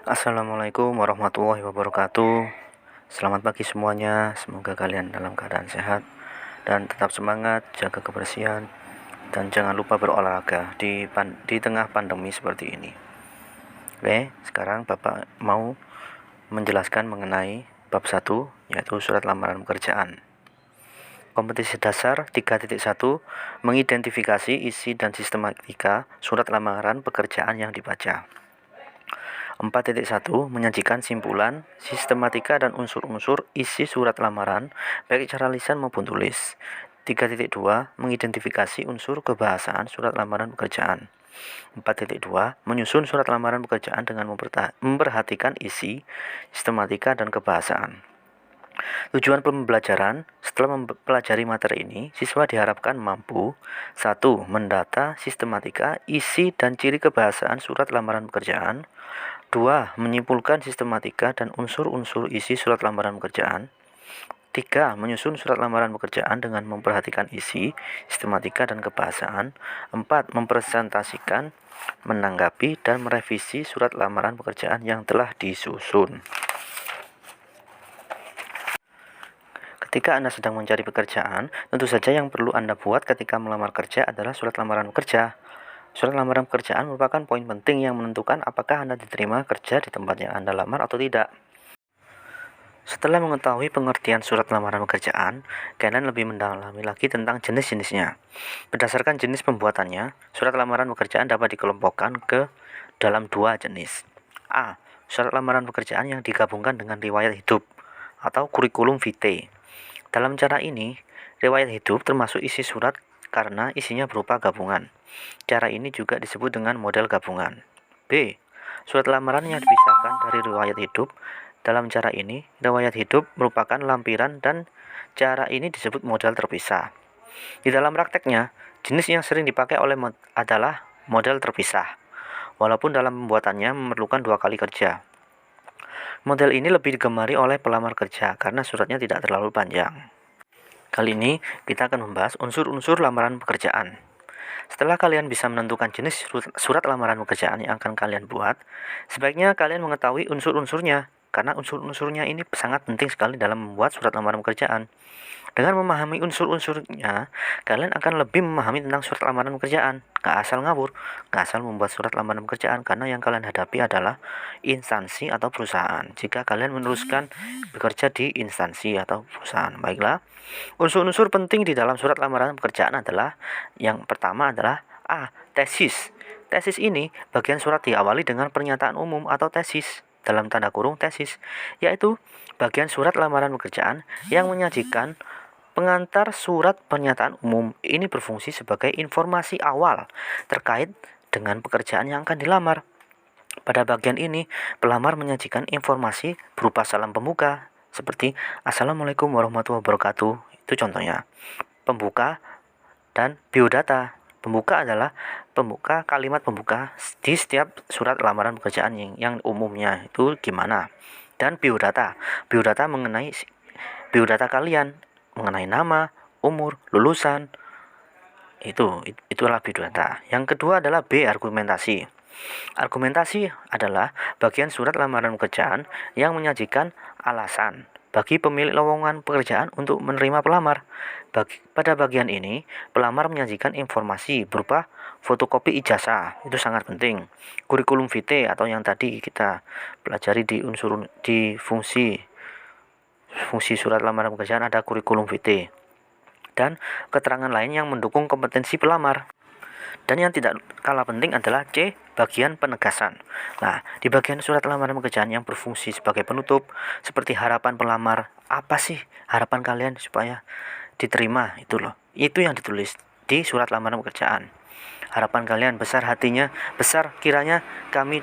Assalamualaikum warahmatullahi wabarakatuh. Selamat pagi semuanya. Semoga kalian dalam keadaan sehat dan tetap semangat, jaga kebersihan, dan jangan lupa berolahraga di tengah pandemi seperti ini. Oke, sekarang Bapak mau menjelaskan mengenai bab 1, yaitu surat lamaran pekerjaan. Kompetisi dasar 3.1 mengidentifikasi isi dan sistematika surat lamaran pekerjaan yang dibaca. 4.1 menyajikan simpulan, sistematika dan unsur-unsur isi surat lamaran baik secara lisan maupun tulis. 3.2 mengidentifikasi unsur kebahasaan surat lamaran pekerjaan. 4.2 menyusun surat lamaran pekerjaan dengan memperhatikan isi, sistematika dan kebahasaan. Tujuan pembelajaran: setelah mempelajari materi ini, siswa diharapkan mampu 1. Mendata sistematika, isi, dan ciri kebahasaan surat lamaran pekerjaan. 2. Menyimpulkan sistematika dan unsur-unsur isi surat lamaran pekerjaan. 3. Menyusun surat lamaran pekerjaan dengan memperhatikan isi, sistematika, dan kebahasaan. 4. Mempresentasikan, menanggapi, dan merevisi surat lamaran pekerjaan yang telah disusun. Ketika Anda sedang mencari pekerjaan, tentu saja yang perlu Anda buat ketika melamar kerja adalah surat lamaran kerja. Surat lamaran pekerjaan merupakan poin penting yang menentukan apakah Anda diterima kerja di tempat yang Anda lamar atau tidak. Setelah mengetahui pengertian surat lamaran pekerjaan, kalian lebih mendalami lagi tentang jenis-jenisnya. Berdasarkan jenis pembuatannya, surat lamaran pekerjaan dapat dikelompokkan ke dalam 2 jenis. A. Surat lamaran pekerjaan yang digabungkan dengan riwayat hidup atau kurikulum vitae. Dalam cara ini, riwayat hidup termasuk isi surat karena isinya berupa gabungan. Cara ini juga disebut dengan model gabungan. B. Surat lamaran yang dipisahkan dari riwayat hidup. Dalam cara ini, riwayat hidup merupakan lampiran dan cara ini disebut model terpisah. Di dalam prakteknya, jenis yang sering dipakai adalah model terpisah, walaupun dalam pembuatannya memerlukan 2 kali kerja. Model ini lebih digemari oleh pelamar kerja karena suratnya tidak terlalu panjang. Kali ini kita akan membahas unsur-unsur lamaran pekerjaan. Setelah kalian bisa menentukan jenis surat lamaran pekerjaan yang akan kalian buat, sebaiknya kalian mengetahui unsur-unsurnya, karena unsur-unsurnya ini sangat penting sekali dalam membuat surat lamaran pekerjaan. Dengan memahami unsur-unsurnya, kalian akan lebih memahami tentang surat lamaran pekerjaan. Gak asal ngawur, gak asal membuat surat lamaran pekerjaan, karena yang kalian hadapi adalah instansi atau perusahaan. Jika kalian meneruskan bekerja di instansi atau perusahaan, baiklah. Unsur-unsur penting di dalam surat lamaran pekerjaan adalah, yang pertama adalah A. Tesis. Tesis ini bagian surat diawali dengan pernyataan umum atau tesis, dalam tanda kurung tesis, yaitu bagian surat lamaran pekerjaan yang menyajikan pengantar surat pernyataan umum. Ini berfungsi sebagai informasi awal terkait dengan pekerjaan yang akan dilamar. Pada bagian ini, pelamar menyajikan informasi berupa salam pembuka, seperti Assalamualaikum warahmatullahi wabarakatuh. Itu contohnya. Pembuka dan biodata. Pembuka adalah kalimat pembuka di setiap surat lamaran pekerjaan yang umumnya itu gimana. Dan biodata. Biodata mengenai biodata kalian, mengenai nama, umur, lulusan. Itulah biodata. Yang kedua adalah B. Argumentasi. Argumentasi adalah bagian surat lamaran pekerjaan yang menyajikan alasan bagi pemilik lowongan pekerjaan untuk menerima pelamar. Pada bagian ini, pelamar menyajikan informasi berupa fotokopi ijazah, itu sangat penting. Kurikulum vitae atau yang tadi kita pelajari di fungsi surat lamaran pekerjaan ada kurikulum vitae. Dan keterangan lain yang mendukung kompetensi pelamar. Dan yang tidak kalah penting adalah C. Bagian penegasan. Nah, di bagian surat lamaran pekerjaan yang berfungsi sebagai penutup, seperti harapan pelamar, apa sih harapan kalian supaya diterima, itu loh. Itu yang ditulis di surat lamaran pekerjaan. Harapan kalian besar hatinya, besar kiranya kami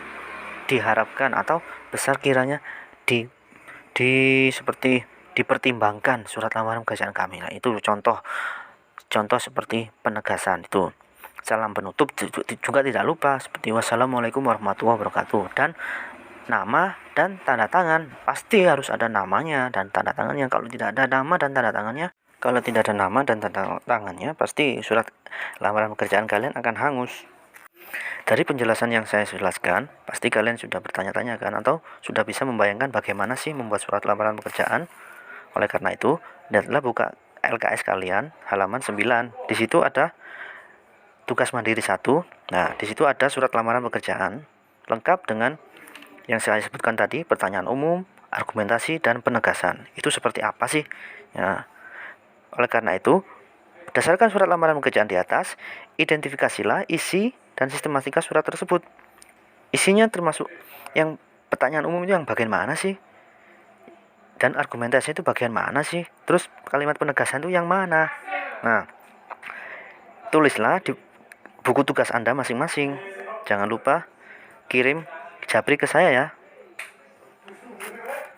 diharapkan, atau besar kiranya seperti dipertimbangkan surat lamaran pekerjaan kami. Nah, itu contoh seperti penegasan itu. Salam penutup juga tidak lupa, seperti wassalamualaikum warahmatullahi wabarakatuh. Dan nama dan tanda tangan, pasti harus ada namanya dan tanda tangannya. Kalau tidak ada nama dan tanda tangannya, pasti surat lamaran pekerjaan kalian akan hangus. Dari penjelasan yang saya jelaskan, pasti kalian sudah bertanya-tanya kan, atau sudah bisa membayangkan bagaimana sih membuat surat lamaran pekerjaan. Oleh karena itu, lihatlah buka LKS kalian halaman 9. Di situ ada tugas mandiri 1. Nah, di situ ada surat lamaran pekerjaan lengkap dengan yang saya sebutkan tadi, pertanyaan umum, argumentasi, dan penegasan. Itu seperti apa sih? Ya, oleh karena itu, berdasarkan surat lamaran pekerjaan di atas, identifikasilah isi dan sistematika surat tersebut. Isinya termasuk yang pertanyaan umum itu yang bagian mana sih? Dan argumentasi itu bagian mana sih? Terus kalimat penegasan itu yang mana? Nah, tulislah di buku tugas Anda masing-masing. Jangan lupa kirim Japri ke saya ya.